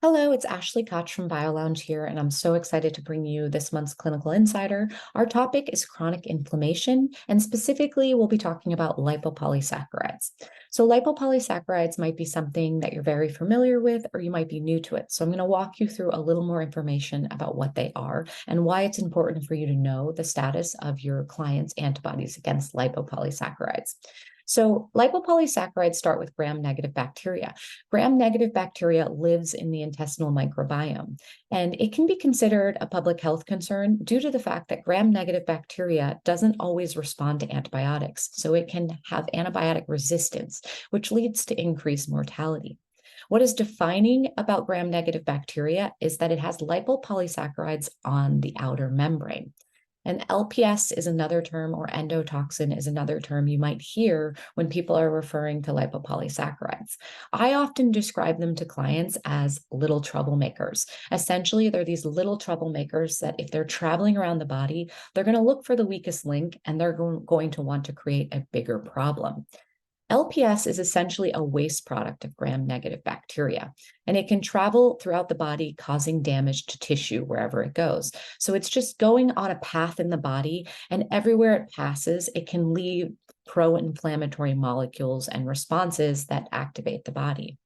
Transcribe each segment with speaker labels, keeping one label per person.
Speaker 1: Hello, it's Ashley Koch from BioLounge here, and I'm so excited to bring you this month's Clinical Insider. Our topic is chronic inflammation, and specifically, we'll be talking about lipopolysaccharides. So, lipopolysaccharides might be something that you're very familiar with, or you might be new to it. So, I'm going to walk you through a little more information about what they are and why it's important for you to know the status of your client's antibodies against lipopolysaccharides. So, lipopolysaccharides start with gram-negative bacteria. Gram-negative bacteria lives in the intestinal microbiome, and it can be considered a public health concern due to the fact that gram-negative bacteria doesn't always respond to antibiotics, so it can have antibiotic resistance, which leads to increased mortality. What is defining about gram-negative bacteria is that it has lipopolysaccharides on the outer membrane. And LPS is another term, or endotoxin is another term you might hear when people are referring to lipopolysaccharides. I often describe them to clients as little troublemakers. Essentially, they're these little troublemakers that if they're traveling around the body, they're going to look for the weakest link and they're going to want to create a bigger problem. LPS is essentially a waste product of gram-negative bacteria, and it can travel throughout the body, causing damage to tissue wherever it goes. So it's just going on a path in the body, and everywhere it passes, it can leave pro-inflammatory molecules and responses that activate the body.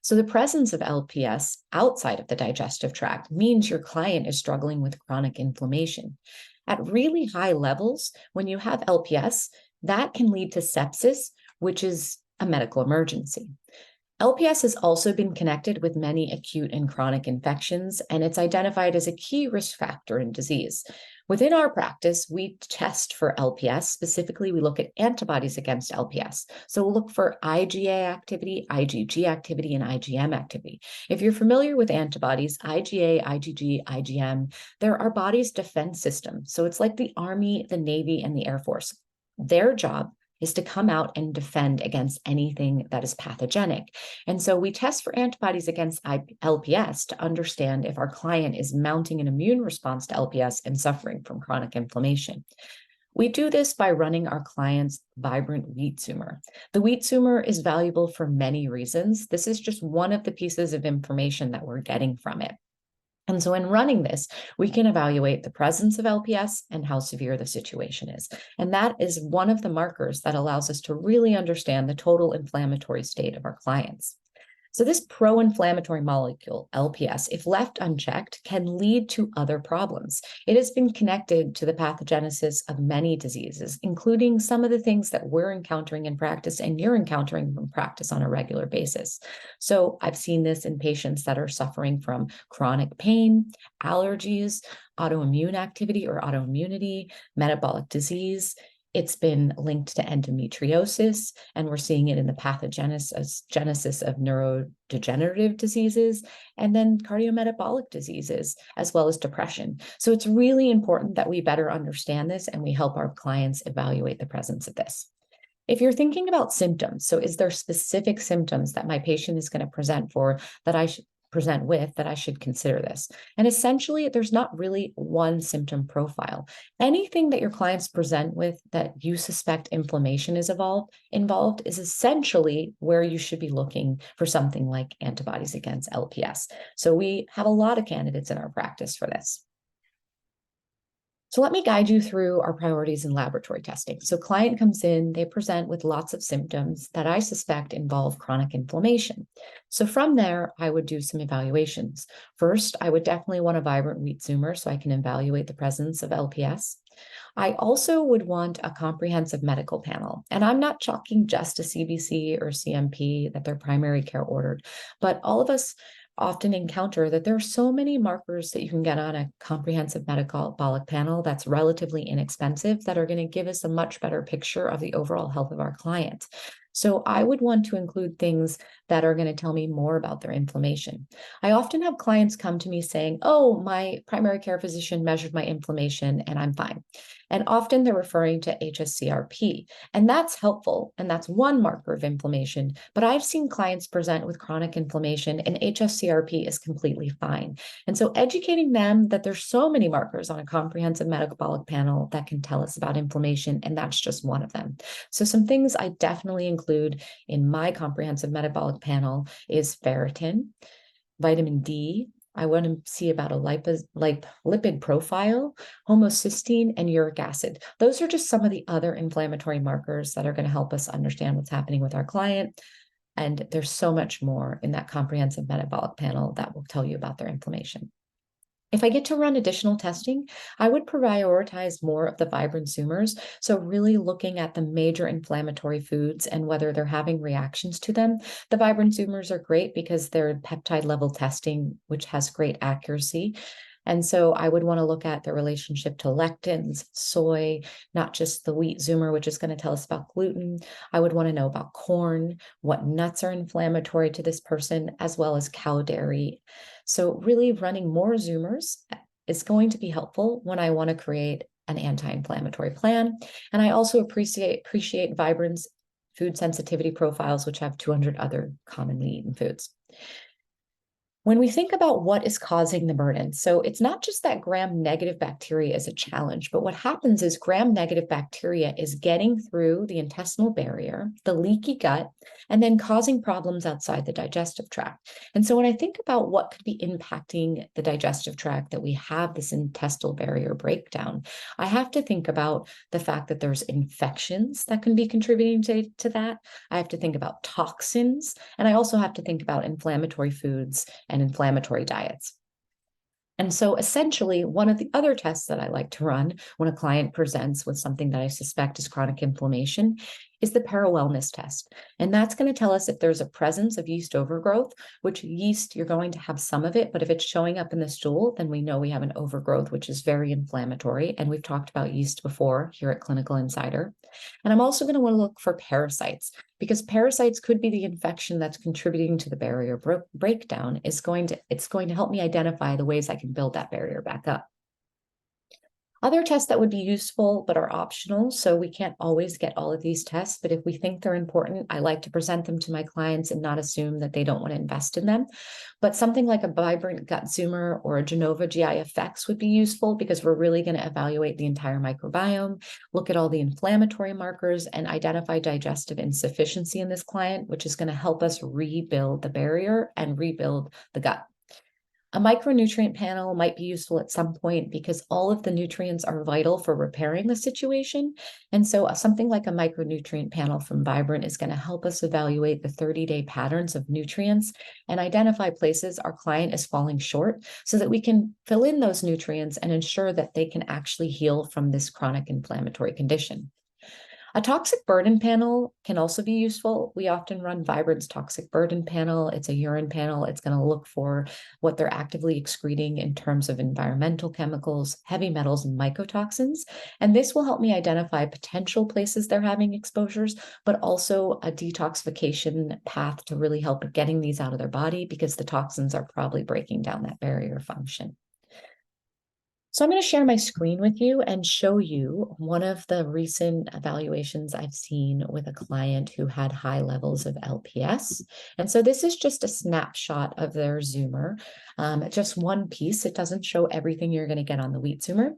Speaker 1: So the presence of LPS outside of the digestive tract means your client is struggling with chronic inflammation. At really high levels, when you have LPS, that can lead to sepsis, which is a medical emergency. LPS has also been connected with many acute and chronic infections, and it's identified as a key risk factor in disease. Within our practice, we test for LPS. Specifically, we look at antibodies against LPS. So we'll look for IgA activity, IgG activity, and IgM activity. If you're familiar with antibodies, IgA, IgG, IgM, they're our body's defense system. So it's like the Army, the Navy, and the Air Force. Their job is to come out and defend against anything that is pathogenic. And so we test for antibodies against LPS to understand if our client is mounting an immune response to LPS and suffering from chronic inflammation. We do this by running our clients' vibrant wheat sumer. The wheat sumer is valuable for many reasons. This is just one of the pieces of information that we're getting from it. And so in running this, we can evaluate the presence of LPS and how severe the situation is. And that is one of the markers that allows us to really understand the total inflammatory state of our clients. So this pro-inflammatory molecule, LPS, if left unchecked, can lead to other problems. It has been connected to the pathogenesis of many diseases, including some of the things that we're encountering in practice and you're encountering in practice on a regular basis. So I've seen this in patients that are suffering from chronic pain, allergies, autoimmune activity or autoimmunity, metabolic disease. It's been linked to endometriosis, and we're seeing it in the pathogenesis of neurodegenerative diseases, and then cardiometabolic diseases, as well as depression. So it's really important that we better understand this and we help our clients evaluate the presence of this. If you're thinking about symptoms, so is there specific symptoms that my patient is going to present for that I should present with that I should consider this? And essentially, there's not really one symptom profile. Anything that your clients present with that you suspect inflammation is involved is essentially where you should be looking for something like antibodies against LPS. So we have a lot of candidates in our practice for this. So let me guide you through our priorities in laboratory testing. So client comes in, they present with lots of symptoms that I suspect involve chronic inflammation. So from there, I would do some evaluations. First, I would definitely want a vibrant wheat sumer so I can evaluate the presence of LPS. I also would want a comprehensive medical panel. And I'm not talking just a CBC or CMP that their primary care ordered, but all of us often encounter that there are so many markers that you can get on a comprehensive metabolic panel that's relatively inexpensive that are going to give us a much better picture of the overall health of our client. So I would want to include things that are going to tell me more about their inflammation. I often have clients come to me saying, oh, my primary care physician measured my inflammation and I'm fine. And often they're referring to HSCRP, and that's helpful. And that's one marker of inflammation. But I've seen clients present with chronic inflammation and HSCRP is completely fine. And so educating them that there's so many markers on a comprehensive metabolic panel that can tell us about inflammation, and that's just one of them. So some things I definitely include in my comprehensive metabolic panel is ferritin, vitamin D. I want to see about a lipid profile, homocysteine, and uric acid. Those are just some of the other inflammatory markers that are going to help us understand what's happening with our client. And there's so much more in that comprehensive metabolic panel that will tell you about their inflammation. If I get to run additional testing, I would prioritize more of the vibrant-zoomers. So really looking at the major inflammatory foods and whether they're having reactions to them. The vibrant-zoomers are great because they're peptide level testing, which has great accuracy. And so I would want to look at the relationship to lectins, soy, not just the wheat zoomer, which is going to tell us about gluten. I would want to know about corn, what nuts are inflammatory to this person, as well as cow dairy. So really running more zoomers is going to be helpful when I want to create an anti-inflammatory plan. And I also appreciate Vibrant's food sensitivity profiles, which have 200 other commonly eaten foods. When we think about what is causing the burden, so it's not just that gram-negative bacteria is a challenge, but what happens is gram-negative bacteria is getting through the intestinal barrier, the leaky gut, and then causing problems outside the digestive tract. And so when I think about what could be impacting the digestive tract, that we have this intestinal barrier breakdown, I have to think about the fact that there's infections that can be contributing to that. I have to think about toxins, and I also have to think about inflammatory foods and inflammatory diets. And so essentially, one of the other tests that I like to run when a client presents with something that I suspect is chronic inflammation is the para-wellness test. And that's going to tell us if there's a presence of yeast overgrowth, which yeast, you're going to have some of it, but if it's showing up in the stool, then we know we have an overgrowth, which is very inflammatory. And we've talked about yeast before here at Clinical Insider. And I'm also going to want to look for parasites, because parasites could be the infection that's contributing to the barrier breakdown. It's going to help me identify the ways I can build that barrier back up. Other tests that would be useful but are optional, so we can't always get all of these tests, but if we think they're important, I like to present them to my clients and not assume that they don't want to invest in them. But something like a Vibrant Gut Zoomer or a Genova GI-FX would be useful because we're really going to evaluate the entire microbiome, look at all the inflammatory markers, and identify digestive insufficiency in this client, which is going to help us rebuild the barrier and rebuild the gut. A micronutrient panel might be useful at some point because all of the nutrients are vital for repairing the situation. And so something like a micronutrient panel from Vibrant is going to help us evaluate the 30-day patterns of nutrients and identify places our client is falling short so that we can fill in those nutrients and ensure that they can actually heal from this chronic inflammatory condition. A toxic burden panel can also be useful. We often run Vibrant's toxic burden panel. It's a urine panel. It's going to look for what they're actively excreting in terms of environmental chemicals, heavy metals, and mycotoxins. And this will help me identify potential places they're having exposures, but also a detoxification path to really help getting these out of their body because the toxins are probably breaking down that barrier function. So I'm going to share my screen with you and show you one of the recent evaluations I've seen with a client who had high levels of LPS. And so this is just a snapshot of their Zoomer, just one piece. It doesn't show everything you're going to get on the wheat Zoomer.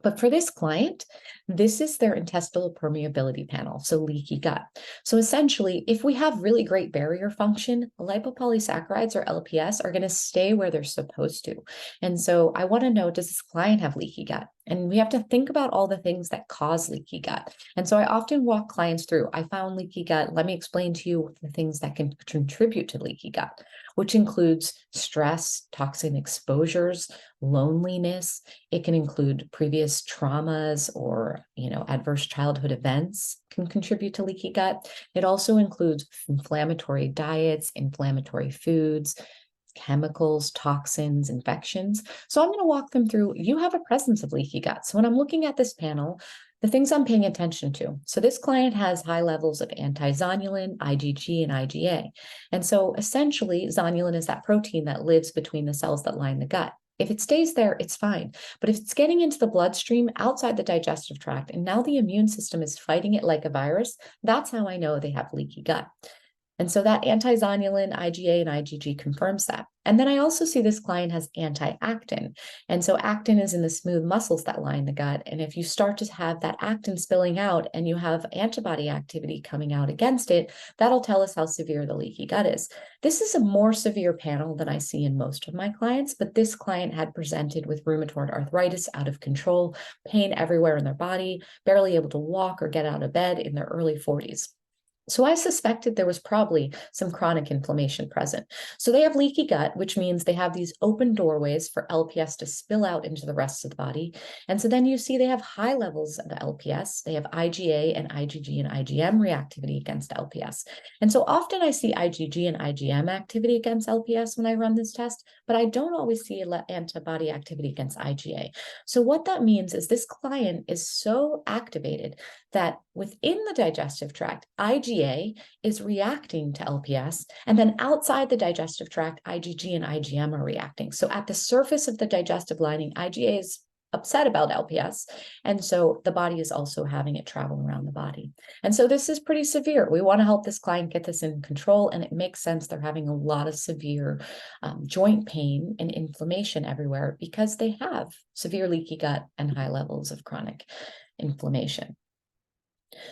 Speaker 1: But for this client, this is their intestinal permeability panel, so leaky gut. So essentially, if we have really great barrier function, lipopolysaccharides or LPS are going to stay where they're supposed to. And so I want to know, does this client have leaky gut? And we have to think about all the things that cause leaky gut. And so I often walk clients through, I found leaky gut. Let me explain to you the things that can contribute to leaky gut, which includes stress, toxin exposures, loneliness. It can include previous traumas or, adverse childhood events can contribute to leaky gut. It also includes inflammatory diets, inflammatory foods, chemicals, toxins, infections. So I'm going to walk them through, you have a presence of leaky gut. So when I'm looking at this panel, the things I'm paying attention to. So this client has high levels of anti-zonulin, IgG, and IgA. And so essentially, zonulin is that protein that lives between the cells that line the gut. If it stays there, it's fine. But if it's getting into the bloodstream outside the digestive tract, and now the immune system is fighting it like a virus, that's how I know they have leaky gut. And so that antizonulin, IgA, and IgG confirms that. And then I also see this client has anti-actin. And so actin is in the smooth muscles that line the gut. And if you start to have that actin spilling out and you have antibody activity coming out against it, that'll tell us how severe the leaky gut is. This is a more severe panel than I see in most of my clients, but this client had presented with rheumatoid arthritis out of control, pain everywhere in their body, barely able to walk or get out of bed in their early 40s. So I suspected there was probably some chronic inflammation present. So they have leaky gut, which means they have these open doorways for LPS to spill out into the rest of the body. And so then you see they have high levels of LPS. They have IgA and IgG and IgM reactivity against LPS. And so often I see IgG and IgM activity against LPS when I run this test, but I don't always see antibody activity against IgA. So what that means is this client is so activated that within the digestive tract, IgA is reacting to LPS, and then outside the digestive tract, IgG and IgM are reacting. So at the surface of the digestive lining, IgA is upset about LPS, and so the body is also having it travel around the body. And so this is pretty severe. We want to help this client get this in control, and it makes sense they're having a lot of severe joint pain and inflammation everywhere because they have severe leaky gut and high levels of chronic inflammation.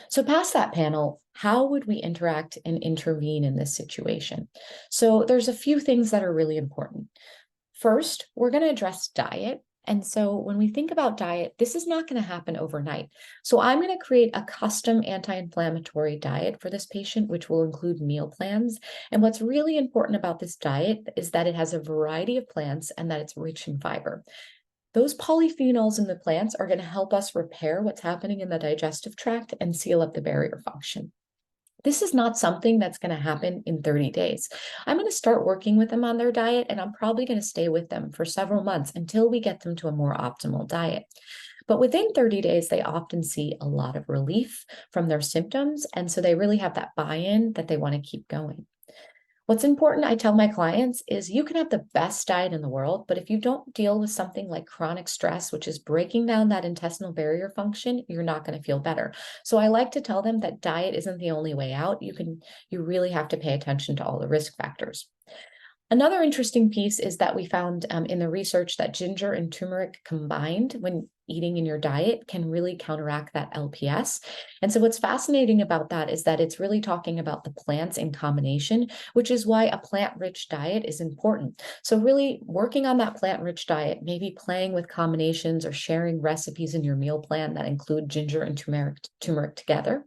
Speaker 1: So past that panel, how would we interact and intervene in this situation? So there's a few things that are really important. First, we're going to address diet. And so when we think about diet, this is not going to happen overnight. So I'm going to create a custom anti-inflammatory diet for this patient, which will include meal plans. And what's really important about this diet is that it has a variety of plants and that it's rich in fiber. Those polyphenols in the plants are going to help us repair what's happening in the digestive tract and seal up the barrier function. This is not something that's going to happen in 30 days. I'm going to start working with them on their diet, and I'm probably going to stay with them for several months until we get them to a more optimal diet. But within 30 days, they often see a lot of relief from their symptoms, and so they really have that buy-in that they want to keep going. What's important, I tell my clients, is you can have the best diet in the world, but if you don't deal with something like chronic stress, which is breaking down that intestinal barrier function, you're not going to feel better. So I like to tell them that diet isn't the only way out. You really have to pay attention to all the risk factors. Another interesting piece is that we found in the research that ginger and turmeric combined when eating in your diet can really counteract that LPS. And so what's fascinating about that is that it's really talking about the plants in combination, which is why a plant-rich diet is important. So really working on that plant-rich diet, maybe playing with combinations or sharing recipes in your meal plan that include ginger and turmeric together.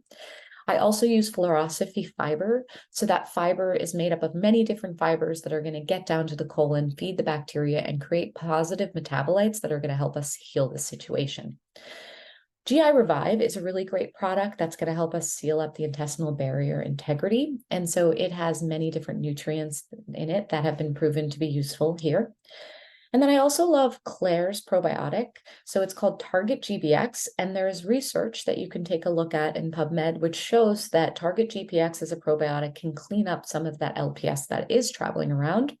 Speaker 1: I also use philosophy fiber. So that fiber is made up of many different fibers that are going to get down to the colon, feed the bacteria, and create positive metabolites that are going to help us heal the situation. GI Revive is a really great product that's going to help us seal up the intestinal barrier integrity. And so it has many different nutrients in it that have been proven to be useful here. And then I also love Claire's probiotic. So it's called Target GBX, and there's research that you can take a look at in PubMed, which shows that Target GBX as a probiotic can clean up some of that LPS that is traveling around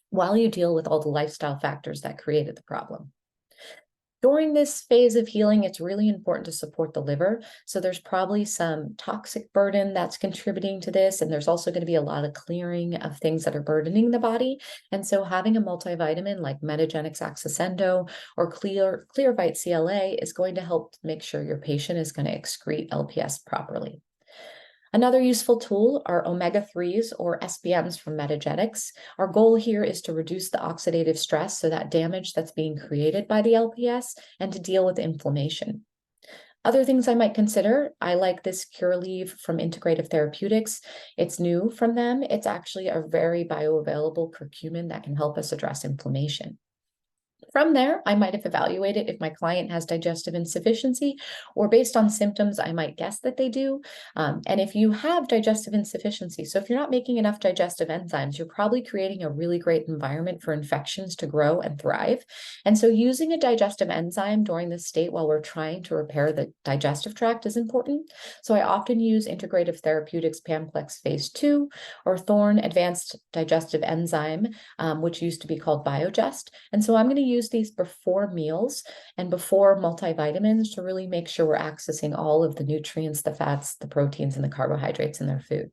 Speaker 1: while you deal with all the lifestyle factors that created the problem. During this phase of healing, it's really important to support the liver. So there's probably some toxic burden that's contributing to this. And there's also going to be a lot of clearing of things that are burdening the body. And so having a multivitamin like Metagenics Accessendo or Clearvite CLA is going to help make sure your patient is going to excrete LPS properly. Another useful tool are omega-3s or SPMs from Metagenics. Our goal here is to reduce the oxidative stress, so that damage that's being created by the LPS, and to deal with inflammation. Other things I might consider, I like this Curaleaf from Integrative Therapeutics. It's new from them. It's actually a very bioavailable curcumin that can help us address inflammation. From there, I might have evaluated if my client has digestive insufficiency, or based on symptoms, I might guess that they do. And if you have digestive insufficiency, so if you're not making enough digestive enzymes, you're probably creating a really great environment for infections to grow and thrive. And so using a digestive enzyme during this state while we're trying to repair the digestive tract is important. So I often use Integrative Therapeutics Pamplex Phase 2 or Thorne Advanced Digestive Enzyme, which used to be called Biogest. And so I'm going to use these before meals and before multivitamins to really make sure we're accessing all of the nutrients, the fats, the proteins, and the carbohydrates in their food.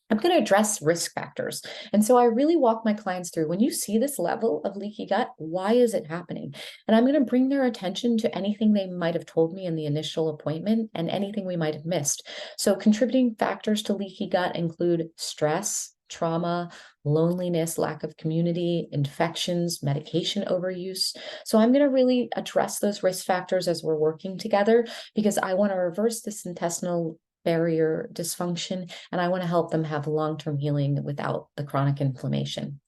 Speaker 1: I'm going to address risk factors. And so I really walk my clients through when you see this level of leaky gut, why is it happening? And I'm going to bring their attention to anything they might have told me in the initial appointment and anything we might have missed. So contributing factors to leaky gut include stress, trauma, loneliness, lack of community, infections, medication overuse. So I'm going to really address those risk factors as we're working together because I want to reverse this intestinal barrier dysfunction and I want to help them have long-term healing without the chronic inflammation.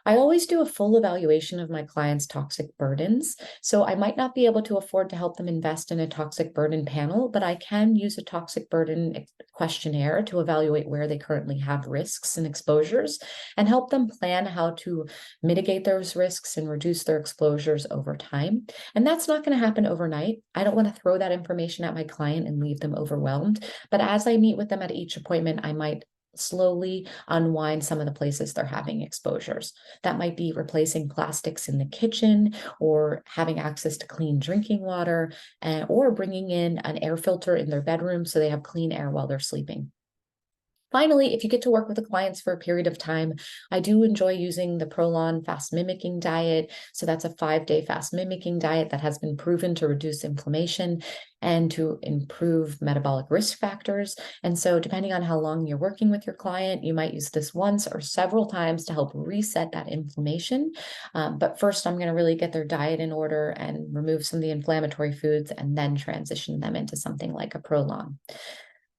Speaker 1: I always do a full evaluation of my clients' toxic burdens. So I might not be able to afford to help them invest in a toxic burden panel, but I can use a toxic burden questionnaire to evaluate where they currently have risks and exposures and help them plan how to mitigate those risks and reduce their exposures over time. And that's not going to happen overnight. I don't want to throw that information at my client and leave them overwhelmed. But as I meet with them at each appointment, I might slowly unwind some of the places they're having exposures. That might be replacing plastics in the kitchen or having access to clean drinking water or bringing in an air filter in their bedroom so they have clean air while they're sleeping. Finally, if you get to work with the clients for a period of time, I do enjoy using the Prolon fast mimicking diet. So that's a 5-day fast mimicking diet that has been proven to reduce inflammation and to improve metabolic risk factors. And so depending on how long you're working with your client, you might use this once or several times to help reset that inflammation. But first, I'm going to really get their diet in order and remove some of the inflammatory foods and then transition them into something like a Prolon.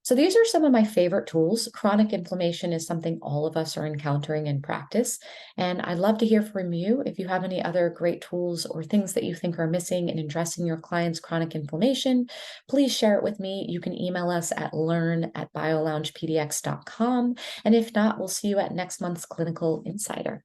Speaker 1: So these are some of my favorite tools. Chronic inflammation is something all of us are encountering in practice. And I'd love to hear from you if you have any other great tools or things that you think are missing in addressing your client's chronic inflammation. Please share it with me. You can email us at learn@bioloungepdx.com. And if not, we'll see you at next month's Clinical Insider.